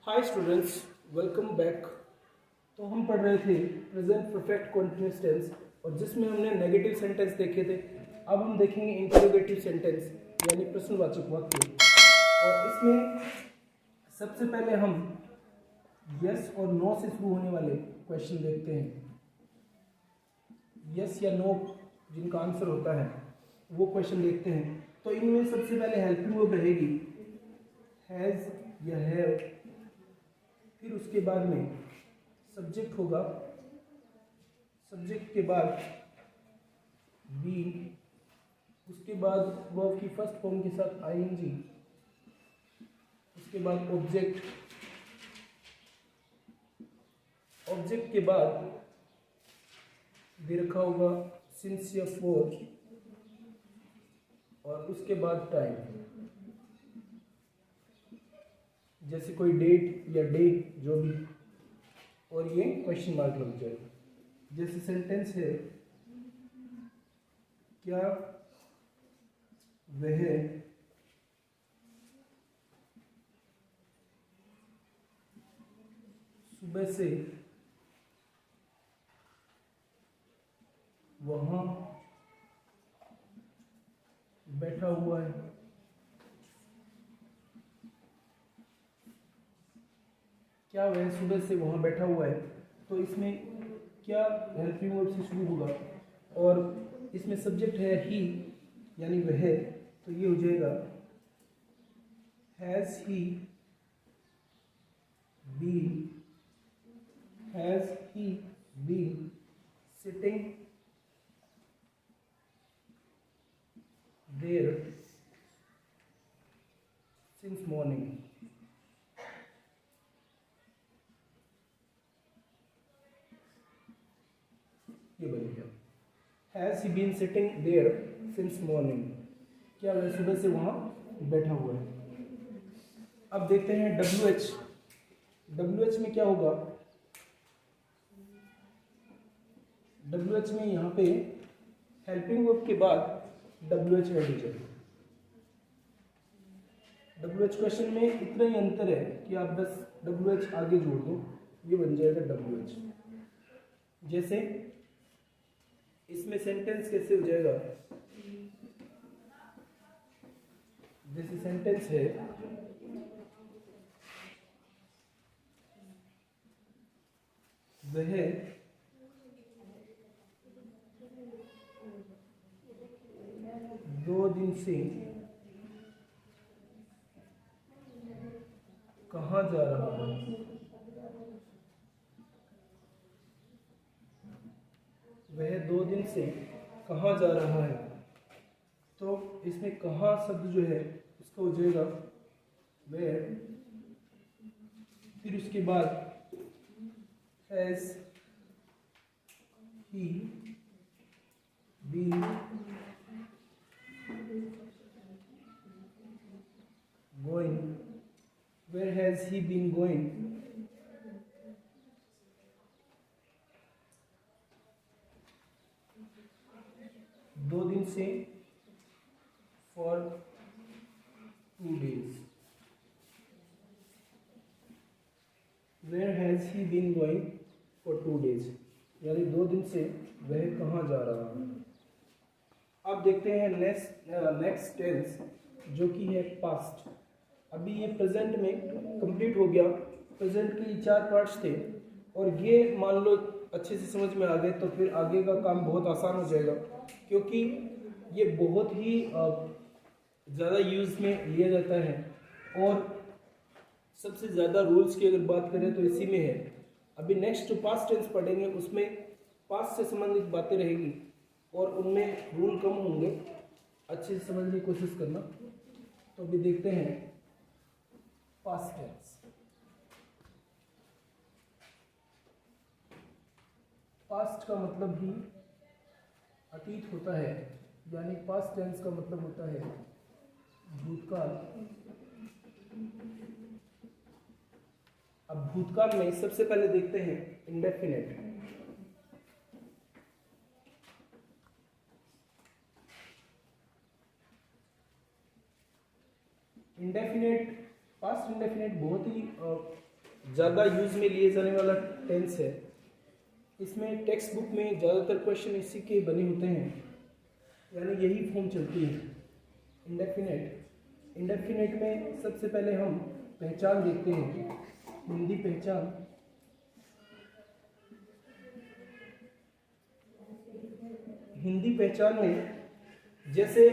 Hi students, welcome back. तो हम पढ़ रहे थे प्रेजेंट परफेक्ट कंटीन्यूअस टेंस और जिसमें हमने नेगेटिव सेंटेंस देखे थे। अब हम देखेंगे इंटरोगेटिव सेंटेंस यानी प्रश्नवाचक वाक्य। और इसमें सबसे पहले हम यस और नो से शुरू होने वाले क्वेश्चन देखते हैं। यस या नो जिनका आंसर होता है वो क्वेश्चन देखते हैं। तो इनमें सबसे पहले हेल्पिंग वर्ब रहेगी हैज़ या हैव। फिर उसके बाद में सब्जेक्ट होगा, सब्जेक्ट के बाद बीन, उसके बाद वर्ब की फर्स्ट फॉर्म के साथ आईएनजी, उसके बाद ऑब्जेक्ट, ऑब्जेक्ट के बाद दे रखा होगा सिंस या फॉर, और उसके बाद टाइम जैसे कोई डेट या डे जो भी, और ये क्वेश्चन मार्क लग जाएगा। जैसे सेंटेंस है क्या वह सुबह से वहां बैठा हुआ है। क्या वह सुबह से वहां बैठा हुआ है, तो इसमें क्या हेल्पिंग वर्ब से शुरू होगा और इसमें सब्जेक्ट है ही यानी वह, तो ये हो जाएगा has he been, has he been sitting there since morning. ये बन गया has he been sitting there since morning. क्या वह सुबह से वहां बैठा हुआ है। अब देखते हैं WH। WH में क्या होगा, WH में यहाँ पे हेल्पिंग वर्ब के बाद WH ऐड हो जाएगा। WH क्वेश्चन में इतना ही अंतर है कि आप बस WH आगे जोड़ दो, ये बन जाएगा WH। जैसे इसमें सेंटेंस कैसे हो जाएगा, जैसे सेंटेंस है वह 2 दिन से कहाँ जा रहा है। वह 2 दिन से कहाँ जा रहा है, तो इसमें कहाँ शब्द जो है उसका हो जाएगा वेयर। फिर उसके बाद has he been going, where has he been going. 2 दिन से for 2 days। Where has he been going for 2 days, यानी 2 दिन से वह कहाँ जा रहा है। अब देखते हैं नेक्स्ट टेंस जो कि है पास्ट। अभी ये प्रेजेंट में कंप्लीट हो गया। प्रेजेंट के 4 पार्ट्स थे और ये मान लो अच्छे से समझ में आ गए तो फिर आगे का काम बहुत आसान हो जाएगा, क्योंकि ये बहुत ही ज़्यादा यूज़ में लिया जाता है और सबसे ज़्यादा रूल्स की अगर बात करें तो इसी में है। अभी नेक्स्ट जो पास्ट टेंस पढ़ेंगे उसमें पास्ट से संबंधित बातें रहेगी और उनमें रूल कम होंगे। अच्छे से समझने की कोशिश करना। तो अभी देखते हैं पास्ट टेंस। पास्ट का मतलब ही अतीत होता है, यानी पास्ट टेंस का मतलब होता है भूतकाल। अब भूतकाल में सबसे पहले देखते हैं इंडेफिनिट। इंडेफिनेट, पास्ट इंडेफिनेट बहुत ही ज़्यादा यूज़ में लिए जाने वाला टेंस है। इसमें टेक्स्ट बुक में ज़्यादातर क्वेश्चन इसी के बने होते हैं, यानी यही फॉर्म चलती है। इंडेफिनेट। इंडेफिनेट में सबसे पहले हम पहचान देखते हैं, हिंदी पहचान। हिंदी पहचान में जैसे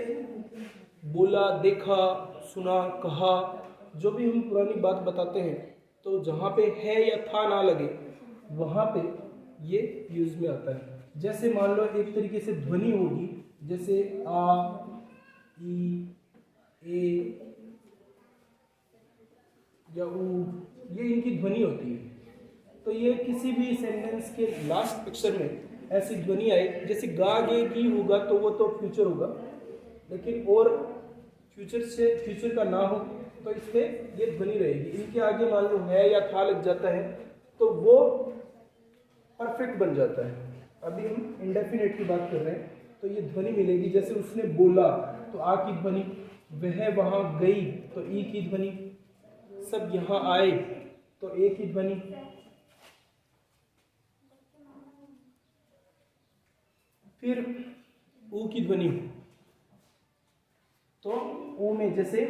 बोला, देखा, सुना, कहा, जो भी हम पुरानी बात बताते हैं तो जहाँ पे है या था ना लगे वहाँ पे ये यूज में आता है। जैसे मान लो एक तरीके से ध्वनि होगी, जैसे आ, ई, ए या ऊ, ये इनकी ध्वनि होती है। तो ये किसी भी सेंटेंस के लास्ट अक्षर में ऐसी ध्वनि आए, जैसे गा गे की होगा तो वो तो फ्यूचर होगा, लेकिन और फ्यूचर का ना हो तो इस पे ये ध्वनि रहेगी। इनके आगे मान लो है या था लग जाता है तो वो परफेक्ट बन जाता है। अभी हम इंडेफिनेट की बात कर रहे हैं तो ये ध्वनि मिलेगी, जैसे उसने बोला तो आ की ध्वनि, वह वहां गई तो ई की ध्वनि, सब यहाँ आए तो ए की ध्वनि। फिर ऊ की ध्वनि, तो ऊ में जैसे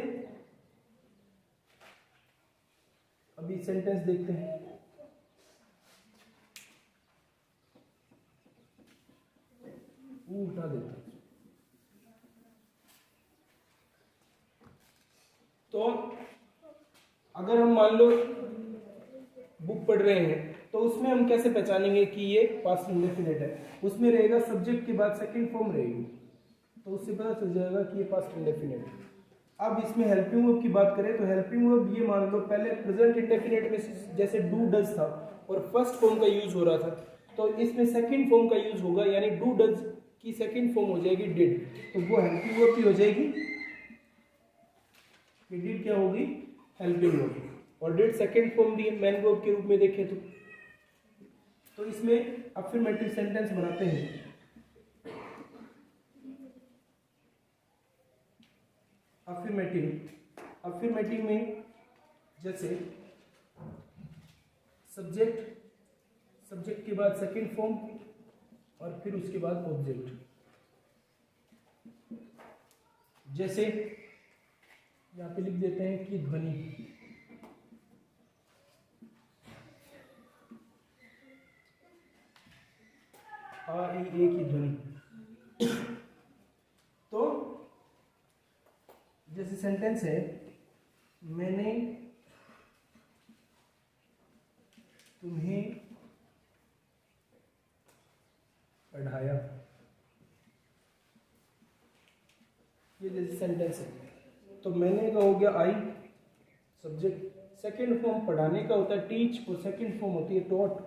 अभी सेंटेंस देखते हैं, ऊ उठा देते हैं। तो अगर हम मान लो बुक पढ़ रहे हैं तो उसमें हम कैसे पहचानेंगे कि ये पास्ट इंडेफिनिट है? उसमें रहेगा सब्जेक्ट के बाद सेकंड फॉर्म रहेगी, तो उससे पता चल जाएगा कि ये पास्ट इंडेफिनिट है। अब इसमें हेल्पिंग वर्ब की बात करें तो हेल्पिंग वर्ब ये मान लो पहले प्रेजेंट इंडेफिनिट में जैसे डू डज था और फर्स्ट फॉर्म का यूज हो रहा था, तो इसमें सेकंड फॉर्म का यूज होगा, यानी डू डज की सेकंड फॉर्म हो जाएगी डिड, तो वो हेल्पिंग वर्ब की हो जाएगी। डिड क्या होगी? Helping verb. और डिड सेकंड फॉर्म भी मेन वर्ब के रूप में देखें तो इसमें अफर्मेटिव सेंटेंस बनाते हैं। अफर्मेटिव में जैसे सब्जेक्ट के बाद सेकंड फॉर्म और फिर उसके बाद ऑब्जेक्ट। जैसे यहाँ पे लिख देते हैं कि ध्वनि, आ ई ए की ध्वनि। तो जैसे सेंटेंस है, मैंने तुम्हें पढ़ाया, ये जैसे सेंटेंस है। तो मैंने का हो गया आई सब्जेक्ट, सेकंड फॉर्म पढ़ाने का होता है टीच और सेकंड फॉर्म होती है टॉट।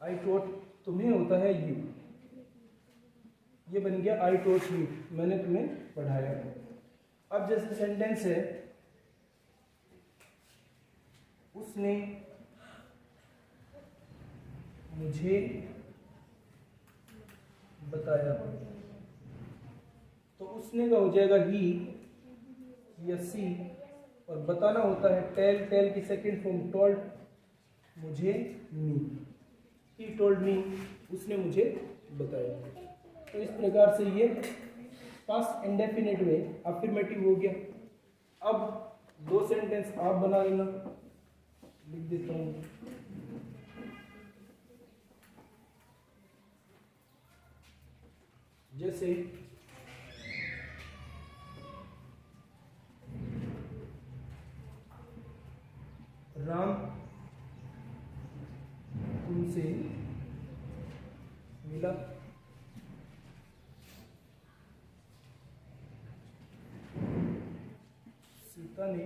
आई टॉट, तुम्हें होता है यू, ये बन गया आई टॉट यू, मैंने तुम्हें पढ़ाया। अब जैसे सेंटेंस है, उसने मुझे बताया, तो उसने का हो जाएगा ही या सी, और बताना होता है टेल, टेल की सेकंड फॉर्म टोल्ड, मुझे मी, ही टोल्ड मी, उसने मुझे बताया। तो इस प्रकार से ये पास्ट इंडेफिनिट में अफर्मेटिव हो गया। अब दो सेंटेंस आप बना लेना, लिख देता हूँ। जैसे राम तुमसे मिला, सीता ने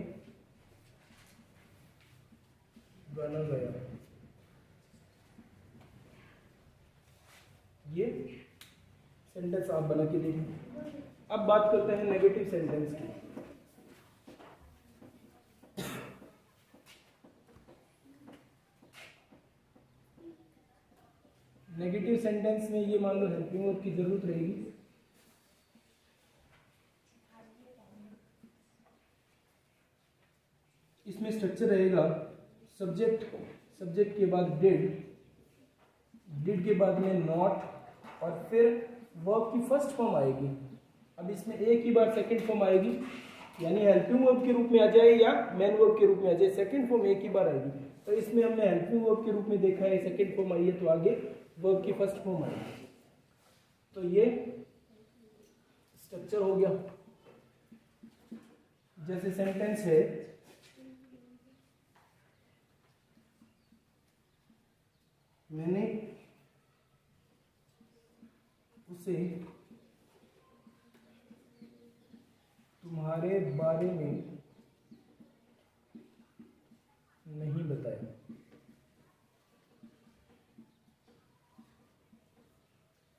गाना गाया। ये सेंटेंस आप बना के देखिए। अब बात करते हैं नेगेटिव सेंटेंस की। नेगेटिव सेंटेंस में ये मान लो हेल्पिंग वर्ब की जरूरत रहेगी। इसमें स्ट्रक्चर रहेगा सब्जेक्ट, सब्जेक्ट के बाद डिड, डिड के बाद में नॉट और फिर वर्ब की फर्स्ट फॉर्म आएगी। अब इसमें एक ही बार सेकंड फॉर्म आएगी, यानी हेल्पिंग वर्ब के रूप में आ जाए या मेन वर्ब के रूप में आ जाए, सेकंड फॉर्म एक ही बार आएगी। तो इसमें हमने हेल्पिंग वर्ब के रूप में देखा है, सेकंड फॉर्म आई है तो आगे वर्ब की फर्स्ट फॉर्म आएगी। तो ये स्ट्रक्चर हो गया। जैसे सेंटेंस है, मैंने उसे तुम्हारे बारे में नहीं बताया।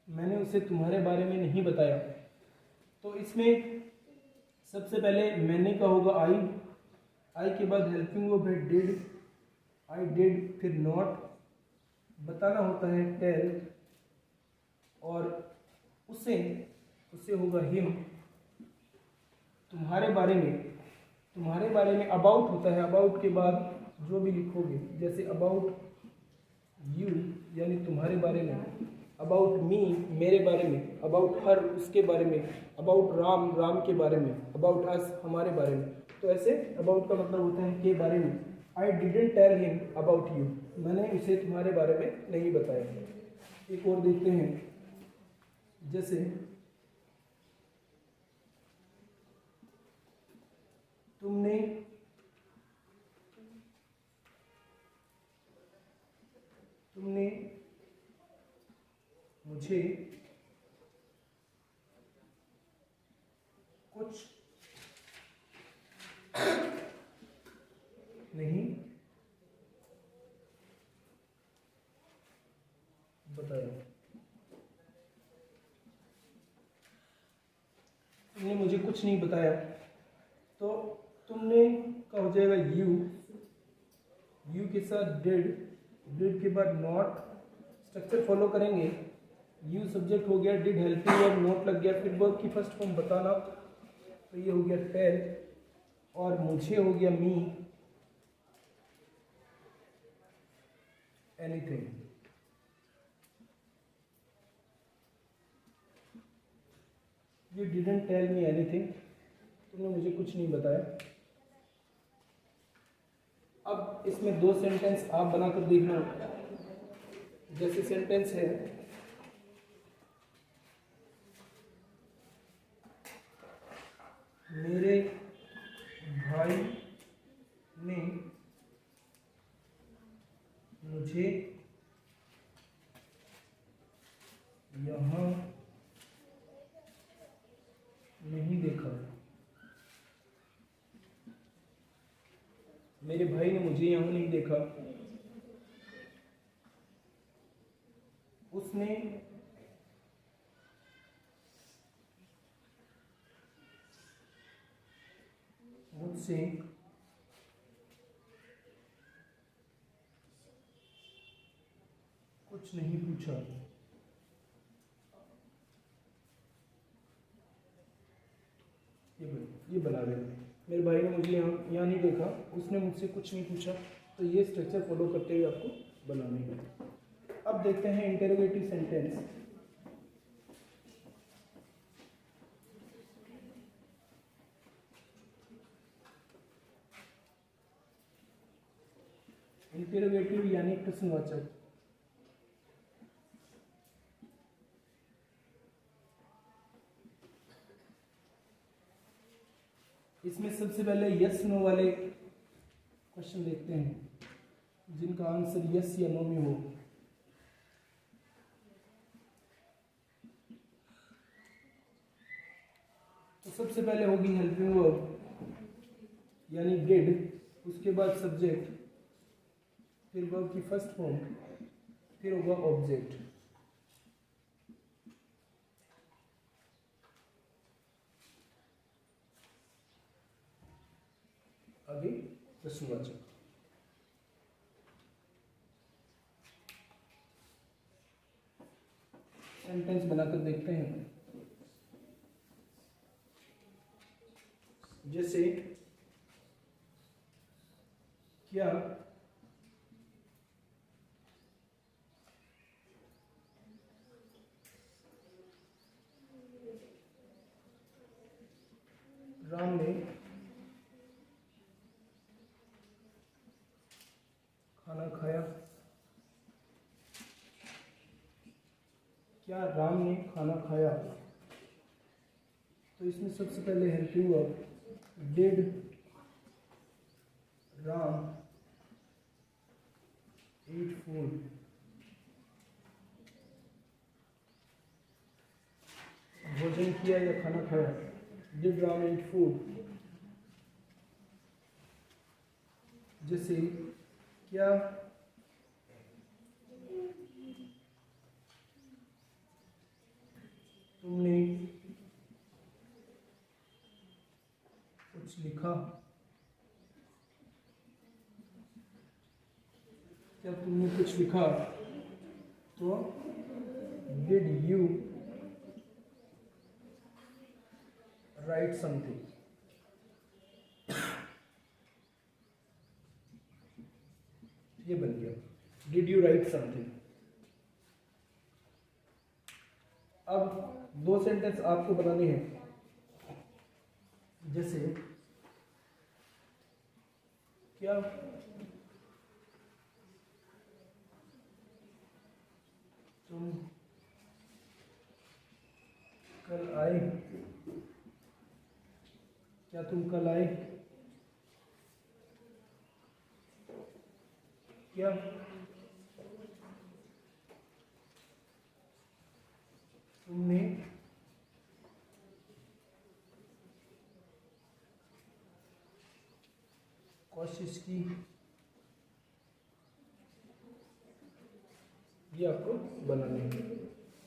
मैंने उसे तुम्हारे बारे में नहीं बताया। तो इसमें सबसे पहले मैंने का होगा आई के बाद हेल्पिंग वर्ब है डिड, आई डिड, फिर नॉट, बताना होता है टेल, और उसे होगा हिम। तुम्हारे बारे में अबाउट होता है, अबाउट के बाद जो भी लिखोगे, जैसे अबाउट यू यानी तुम्हारे बारे में, अबाउट मी मेरे बारे में, अबाउट हर उसके बारे में, अबाउट राम राम के बारे में, अबाउट अस हमारे बारे में। तो ऐसे अबाउट का मतलब होता है के बारे में। I didn't tell him about you, मैंने उसे तुम्हारे बारे में नहीं बताया। एक और देखते हैं, जैसे तुमने मुझे कुछ नहीं बताया। तुमने मुझे कुछ नहीं बताया, तो तुमने का हो जाएगा यू के साथ डिड के बाद नॉट, स्ट्रक्चर फॉलो करेंगे। यू सब्जेक्ट हो गया, डिड हेल्पिंग वर्ब, नॉट लग गया, फिर वर्ब की फर्स्ट फॉर्म बताना, तो ये हो गया टेल, और मुझे हो गया me, anything. You didn't tell me anything, तुमने मुझे कुछ नहीं बताया। अब इसमें दो सेंटेंस आप बनाकर देखना। जैसे सेंटेंस है, मेरे भाई ने मुझे यहाँ नहीं देखा। मेरे भाई ने मुझे यहाँ नहीं देखा। उसने मुझसे कुछ नहीं पूछा। ये बना दें, मेरे भाई ने मुझे यहाँ नहीं देखा, उसने मुझसे कुछ नहीं पूछा। तो ये स्ट्रक्चर फॉलो करते हुए आपको बनाने हैं। अब देखते हैं इंटरोगेटिव सेंटेंस। इंटरोगेटिव यानी प्रश्नवाचक। इसमें सबसे पहले यस नो वाले क्वेश्चन देखते हैं, जिनका आंसर यस या नो में हो। तो सबसे पहले होगी हेल्पिंग वर्ब यानी डिड, उसके बाद सब्जेक्ट, फिर वर्ब की फर्स्ट फॉर्म, फिर होगा ऑब्जेक्ट। आगे प्रश्नवाचक। सेंटेंस बनाकर देखते हैं। जैसे क्या राम ने खाना खाया? क्या राम ने खाना खाया? तो इसमें सबसे पहले helping verb did Ram eat food? भोजन किया या खाना खाया? Did Ram eat food? जैसे क्या तुमने कुछ लिखा? क्या तुमने कुछ लिखा? तो डिड यू राइट समथिंग? ये बन गया डिड यू राइट समथिंग। अब दो सेंटेंस आपको बनाने हैं। जैसे क्या तुम कल आए? क्या तुम कल आए? क्या तुमने कोशिश की? ये आपको बनाने हैं।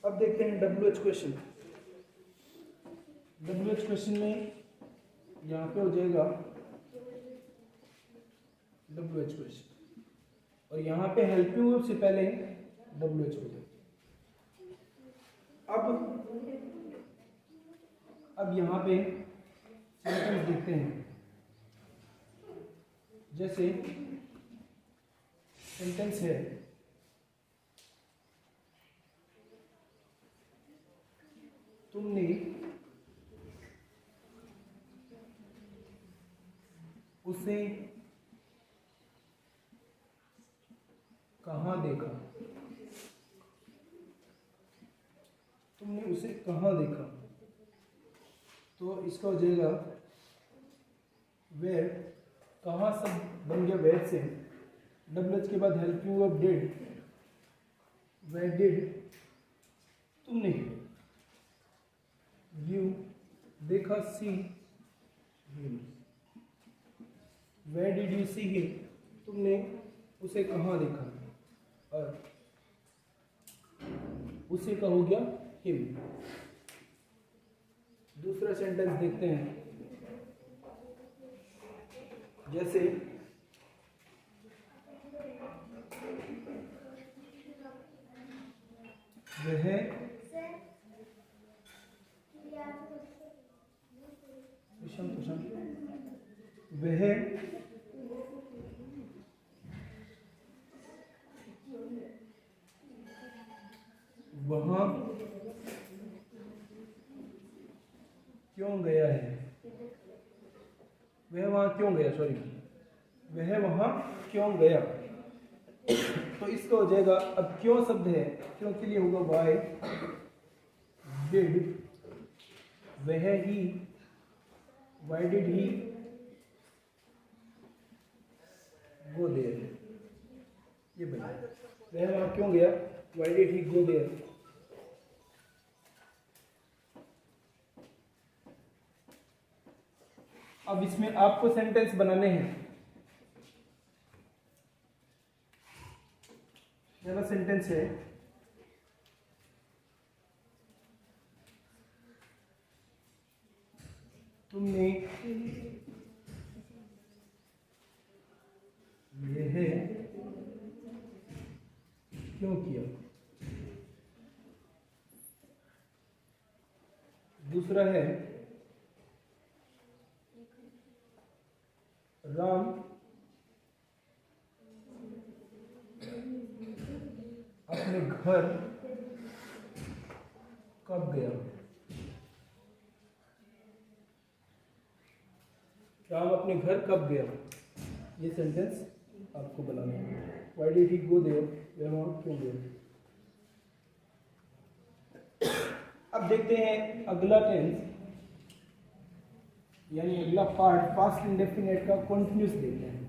अब देखते हैं WH क्वेश्चन। WH क्वेश्चन में यहाँ पे हो जाएगा WH क्वेश्चन और यहाँ पे हेल्पिंग वर्ब से पहले WH हो जाएगा। अब यहाँ पे सेंटेंस देखते हैं। जैसे सेंटेंस है तुमने उसे कहाँ देखा? तुमने उसे कहाँ देखा? तो इसका हो जाएगा वेयर। कहाँ सब बन गया वेयर से। WH के बाद helping verb did. Where did तुमने यू देखा see him. Where did you see him? तुमने उसे कहाँ देखा? और उसे का हो गया हिम। दूसरा सेंटेंस देखते हैं। जैसे वह वह वहाँ क्यों गया है? वह वहाँ क्यों गया? सॉरी, वह वहाँ क्यों गया? तो इसका हो जाएगा, अब क्यों शब्द है, क्यों के लिए होगा वाई डिड वह he, why did he go there. ये बना वह वहाँ क्यों गया, why did he go there. अब इसमें आपको सेंटेंस बनाने हैं। पहला सेंटेंस है तुमने यह क्यों किया? दूसरा है राम अपने घर कब गया? राम अपने घर कब गया? ये सेंटेंस आपको बनाना है। Why did he go there? वह क्यों गया? अब देखते हैं अगला टेंस, यानी अगला पार्ट पास्ट इंडेफिनिट का कंटिन्यूस देखते हैं।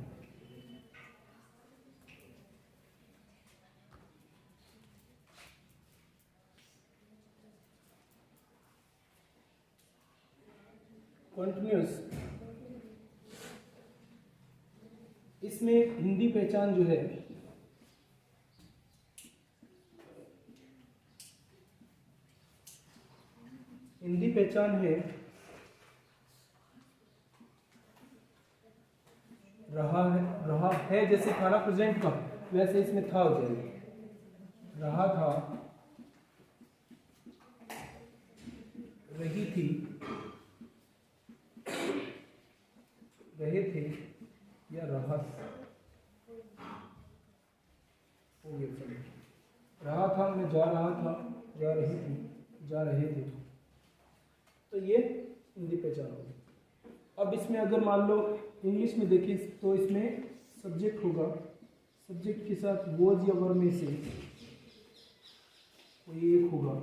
कंटिन्यूस, इसमें हिंदी पहचान जो है हिंदी पहचान है रहा है जैसे खाना प्रेजेंट का, वैसे इसमें था हो जाएगा। रहा था, रही थी, रहे थे या रहा हो गया। चलिए, रहा था मैं जा रहा था, जा रही थी, जा रहे थे, तो ये हिंदी पहचान होगी। अब इसमें अगर मान लो इंग्लिश में देखिए तो इसमें सब्जेक्ट होगा, सब्जेक्ट के साथ वॉज या वर में से कोई एक होगा,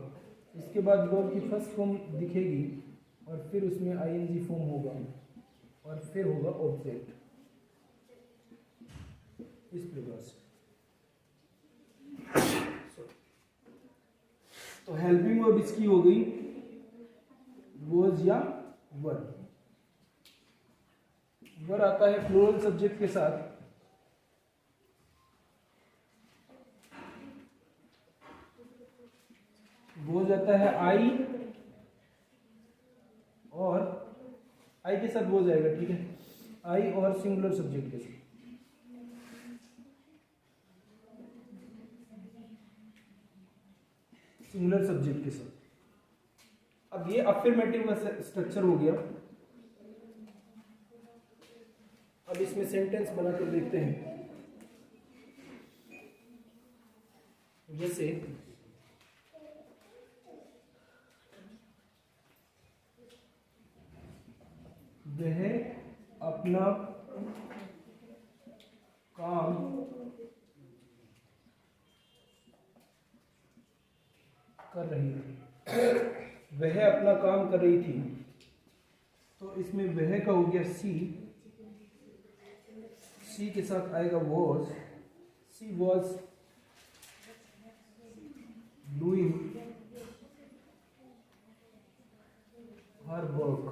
इसके बाद वर्ब की फर्स्ट फॉर्म दिखेगी और फिर उसमें आईएनजी फॉर्म होगा और फिर होगा ऑब्जेक्ट, इस प्रकार से। तो हेल्पिंग वर्ब इसकी हो गई वॉज या वर। वर आता है प्लूरल सब्जेक्ट के साथ, वॉज आता है आई, और आई के साथ वॉज आएगा, ठीक है, आई और सिंगुलर सब्जेक्ट के साथ। सिंगुलर सब्जेक्ट के साथ। अब ये अफर्मेटिव का स्ट्रक्चर हो गया। अब इसमें सेंटेंस बनाकर देखते हैं, जैसे वह अपना काम कर रही थी। वह अपना काम कर रही थी, तो इसमें वह का हो गया सी, सी के साथ आएगा was, she was doing her work,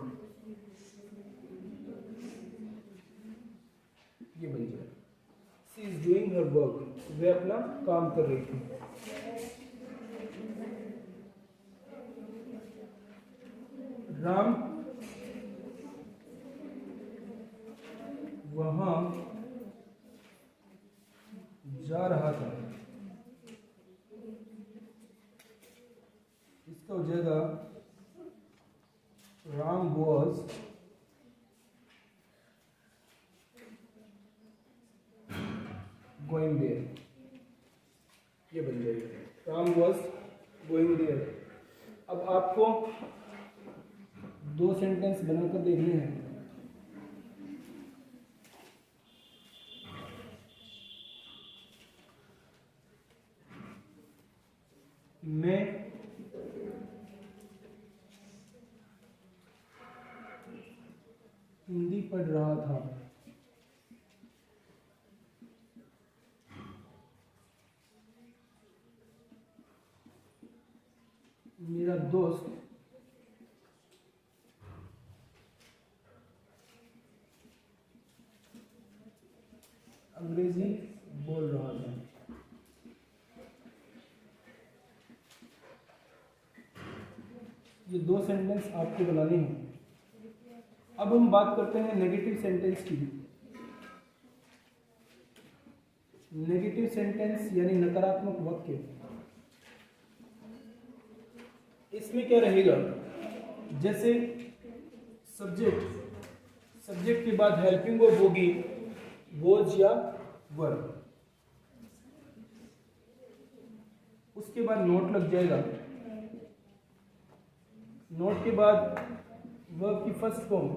ये बन जाए she is doing her work, वह अपना काम कर रही थी। राम वहां जा रहा था, इसका हो जाएगा राम वॉज गोइंग देयर, ये बन जाएगा राम वॉज गोइंग देयर। अब आपको दो सेंटेंस बनाकर देखने हैं। मैं हिंदी पढ़ रहा था, मेरा दोस्त अंग्रेजी बोल रहा था। ये दो सेंटेंस आपको बनाने हैं। अब हम बात करते हैं नेगेटिव सेंटेंस की। नेगेटिव सेंटेंस यानी नकारात्मक वाक्य, इसमें क्या रहेगा, जैसे सब्जेक्ट के बाद हेल्पिंग वर्ब होगी वॉज या वर, उसके बाद नोट लग जाएगा। नोट के बाद वर्ब की फर्स्ट फॉर्म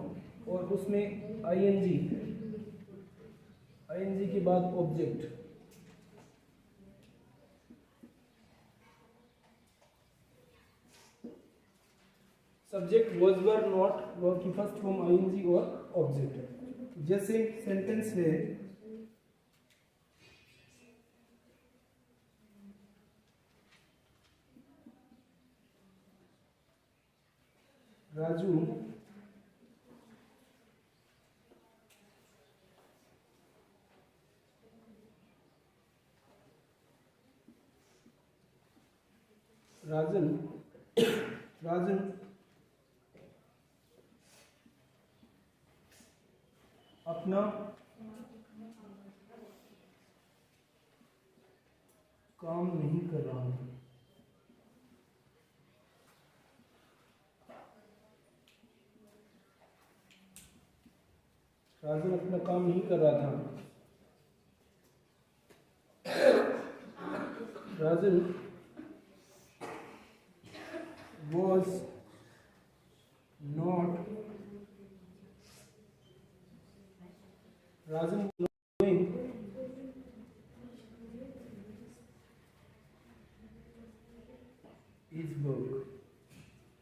और उसमें आईएनजी, आईएनजी के बाद object. Subject was were not, verb की फर्स्ट फॉर्म आईएनजी और ऑब्जेक्ट। जैसे सेंटेंस है राजू राजन राजन अपना काम नहीं कर रहा है। राजन अपना काम नहीं कर रहा था। राजन was not Rajan was not doing his work.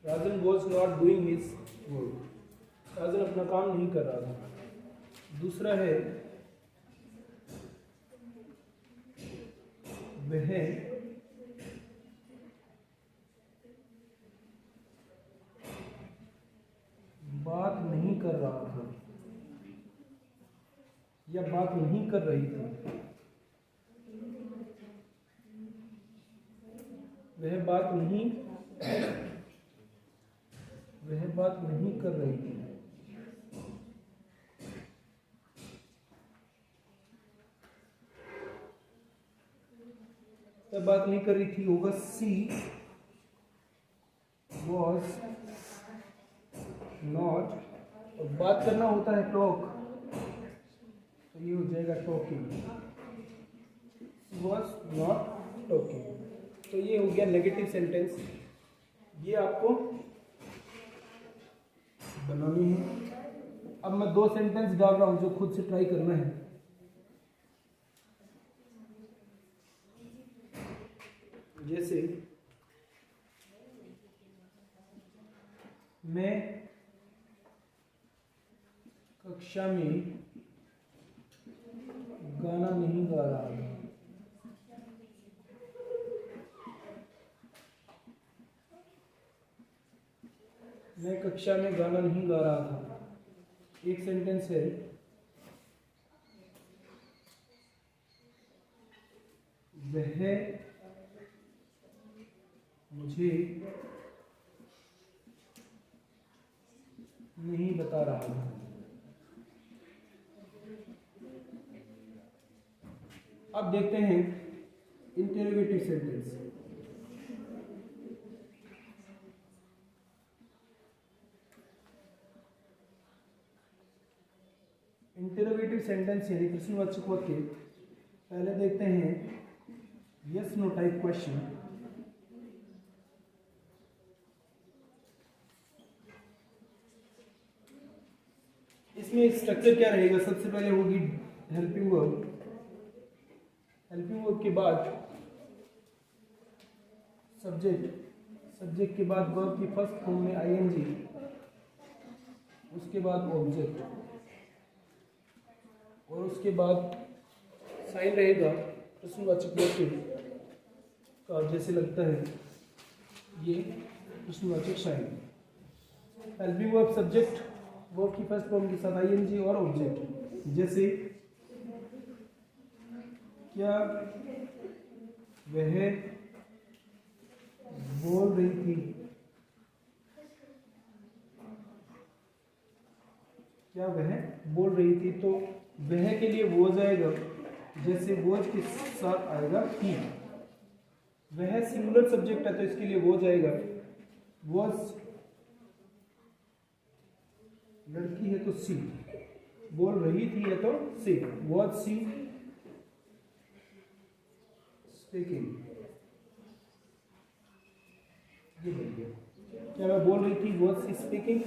Rajan was not doing his work. राजन अपना काम नहीं कर रहा था। दूसरा है वह बात नहीं कर रहा था या बात नहीं कर रही थी। वह बात नहीं कर रही थी। वह बात नहीं कर रही थी होगा सी वॉज नॉट, और बात करना होता है टॉक, तो ये हो जाएगा टॉकिंग। Was not talking. तो ये हो गया नेगेटिव सेंटेंस। ये आपको बनानी है। अब मैं 2 सेंटेंस डाल रहा हूं जो खुद से ट्राई करना है। जैसे मैं कक्षा में गाना नहीं गा रहा था। मैं कक्षा में गाना नहीं गा रहा था। एक सेंटेंस है वह मुझे नहीं बता रहा था। अब देखते हैं इंटरोगेटिव सेंटेंस। इंटरोगेटिव सेंटेंस यानी प्रश्नवाचक वाक्य। पहले देखते हैं यस नो टाइप क्वेश्चन। इसमें स्ट्रक्चर क्या रहेगा? सबसे पहले होगी हेल्पिंग वर्ब। हेल्पिंग वर्ब के बाद सब्जेक्ट, सब्जेक्ट के बाद वर्ब की फर्स्ट फॉर्म में आईएनजी, उसके बाद ऑब्जेक्ट, और उसके बाद साइन रहेगा प्रश्नवाचक वाक्य का, जैसे लगता है ये प्रश्नवाचक sign. Helping verb subject verb की फर्स्ट फॉर्म के साथ आईएनजी और ऑब्जेक्ट। जैसे क्या वह बोल रही थी? क्या वह बोल रही थी? तो वह के लिए वॉज आएगा, जैसे वॉज के साथ आएगा ही। वह सिंगुलर सब्जेक्ट है तो इसके लिए वॉज आएगा। वॉज लड़की है तो सी, बोल रही थी है तो सी, वॉज सी स्पीकिंग। ये बन गया। क्या मैं बोल रही थी, वॉज स्पीकिंग।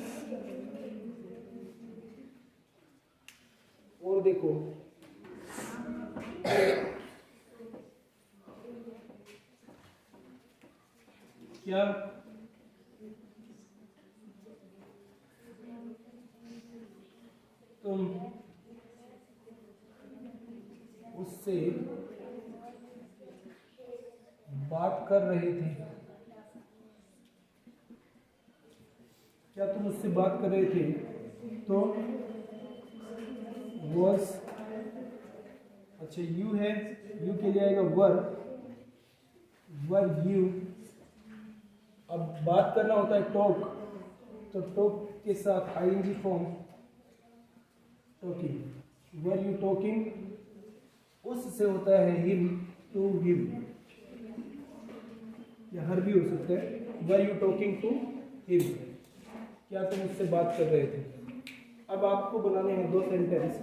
और देखो, क्या तुम उससे बात कर रहे थे? क्या तुम उससे बात कर रहे थे? तो वॉज, अच्छा यू है, यू के लिए आएगा वर यू। अब बात करना होता है टॉक, तो टॉक के साथ ING form talking. Were you talking, उससे होता है हिम, टू हिम, या हर भी हो सकता है। Were you talking to him, क्या तुम उससे बात कर रहे थे? अब आपको बनाने हैं 2 सेंटेंस।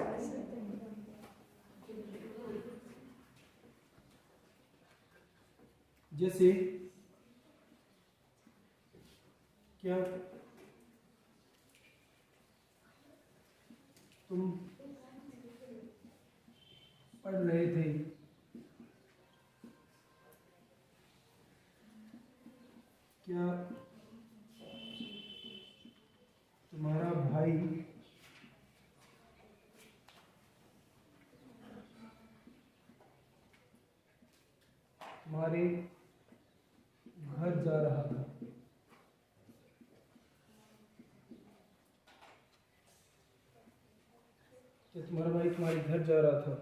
जैसे क्या तुम पढ़ रहे थे? क्या तुम्हारा भाई तुम्हारे घर जा रहा था? क्या तुम्हारा भाई तुम्हारे घर जा रहा था?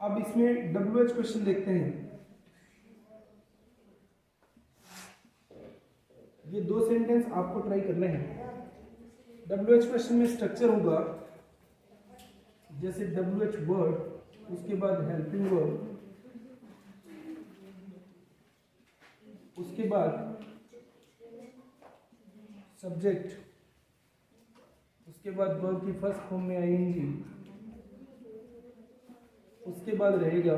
अब इसमें WH क्वेश्चन देखते हैं। ये 2 सेंटेंस आपको ट्राई करने हैं। WH क्वेश्चन में स्ट्रक्चर होगा जैसे WH वर्ड, उसके बाद हेल्पिंग वर्ब, उसके बाद सब्जेक्ट, उसके बाद वर्ब की फर्स्ट फॉर्म में आईएनजी, उसके बाद रहेगा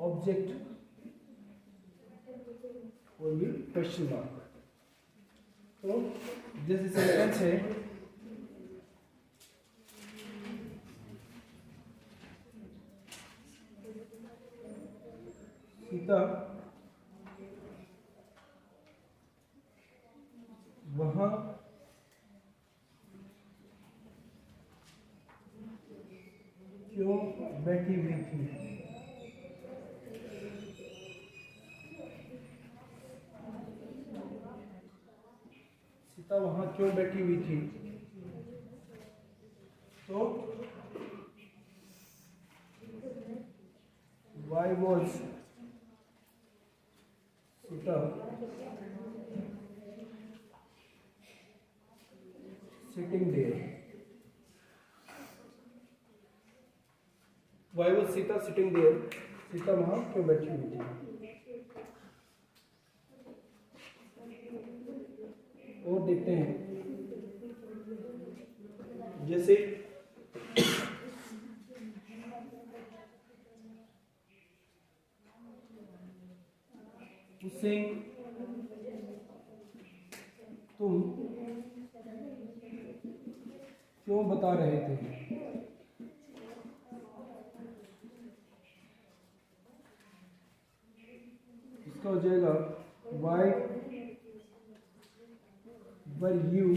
ऑब्जेक्ट और ये क्वेश्चन मार्क। तो जैसे सेंटेंस है, सीता वहां क्यों बैठी हुई थी? सीता वहां क्यों बैठी हुई थी? तो why was Sita sitting there? Why was Sita sitting there? Sita वहां क्यों बैठी हुई थी? और देखते हैं, जैसे उसे तुम क्यों बता रहे थे? इसका हो जाएगा why were you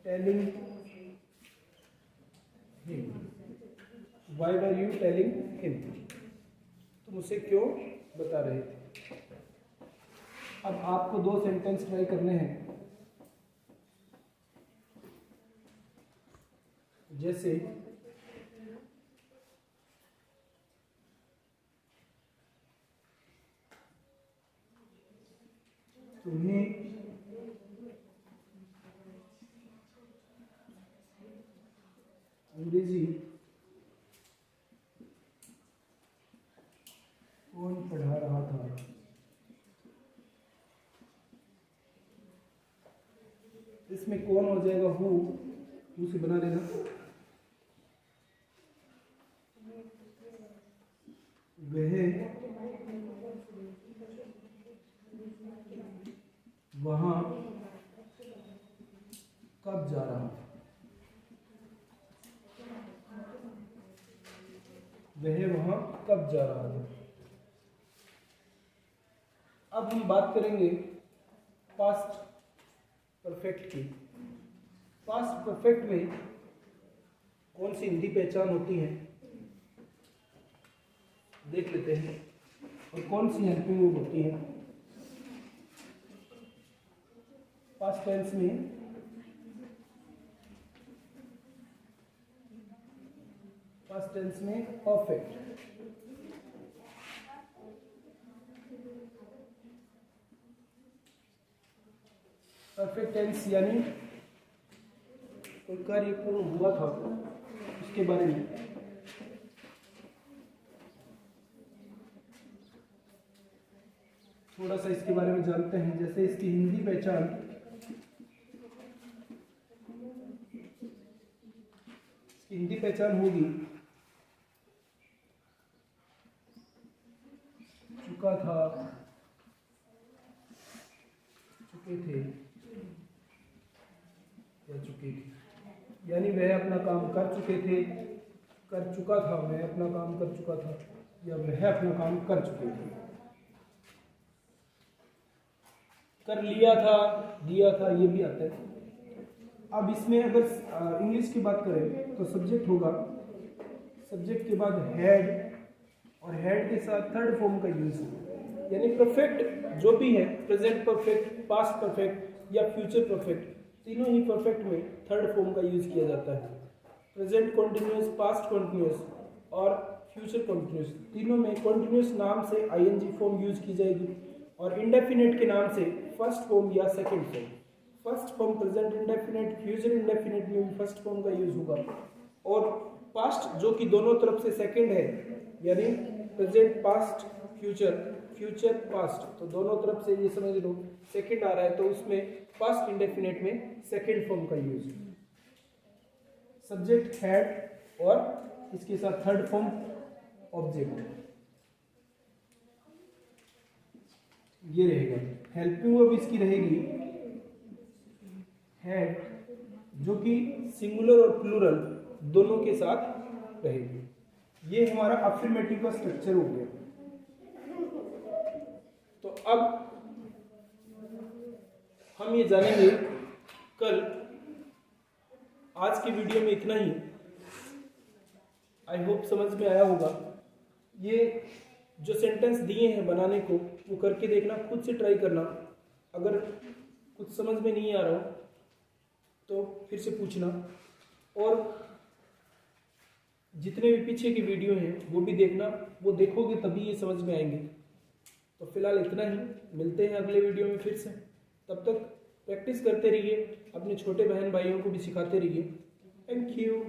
telling him? Why were you telling him? तुम उसे क्यों बता रहे थे? अब आपको 2 सेंटेंस ट्राई करने हैं। जैसे तुम्हें अंग्रेजी कौन पढ़ा रहा था? इसमें कौन हो जाएगा हु से बना देना। वहाँ कब जा रहा था, वह वहाँ कब जा रहा था। अब हम बात करेंगे पास्ट परफेक्ट की। पास्ट परफेक्ट में कौन सी हिंदी पहचान होती है देख लेते हैं, और कौन सी हेल्पिंग वर्ब होती है। पास्ट टेंस में परफेक्ट, परफेक्ट टेंस यानी कोई कार्य पूर्ण हुआ था उसके बारे में। थोड़ा सा इसके बारे में जानते हैं। जैसे इसकी हिंदी पहचान, इसकी हिंदी पहचान होगी चुका था, चुके थे या चुकी थी। यानी वह अपना काम कर चुके थे, कर चुका था, वह अपना काम कर चुका था, या वह अपना काम कर चुके थे। कर लिया था, दिया था, ये भी आता है। अब इसमें अगर इंग्लिश की बात करें तो सब्जेक्ट होगा, सब्जेक्ट के बाद हेड, और हेड के साथ थर्ड फॉर्म का यूज होगा। यानी परफेक्ट जो भी है, प्रेजेंट परफेक्ट, पास्ट परफेक्ट या फ्यूचर परफेक्ट, तीनों ही परफेक्ट में थर्ड फॉर्म का यूज किया जाता है। प्रेजेंट कॉन्टिन्यूस, पास्ट कॉन्टिन्यूस और फ्यूचर कॉन्टिन्यूस, तीनों में कॉन्टिन्यूस नाम से आईएनजी फॉर्म यूज की जाएगी, और इंडेफिनिट के नाम से फर्स्ट फॉर्म या second form. First form present indefinite, future indefinite में भी फर्स्ट फॉर्म का यूज होगा। और पास्ट जो कि दोनों तरफ से सेकंड है, यानी present past future, future past, तो दोनों तरफ से ये समझ लो सेकंड आ रहा है, तो उसमें पास्ट इंडेफिनिट में सेकंड फॉर्म का यूज। सब्जेक्ट हेड और इसके साथ थर्ड फॉर्म ऑब्जेक्ट, ये रहेगा। हेल्पिंग वर्ब इसकी रहेगी हेड, जो कि सिंगुलर और प्लूरल दोनों के साथ रहेगी। ये हमारा अफर्मेटिव का स्ट्रक्चर हो गया। तो अब हम ये जानेंगे कल। आज की वीडियो में इतना ही। आई होप समझ में आया होगा। ये जो सेंटेंस दिए हैं बनाने को, वो करके देखना, खुद से ट्राई करना। अगर कुछ समझ में नहीं आ रहा हो तो फिर से पूछना, और जितने भी पीछे की वीडियो हैं वो भी देखना। वो देखोगे तभी ये समझ में आएंगे। तो फिलहाल इतना ही, मिलते हैं अगले वीडियो में फिर से। तब तक प्रैक्टिस करते रहिए, अपने छोटे बहन भाइयों को भी सिखाते रहिए। Thank you.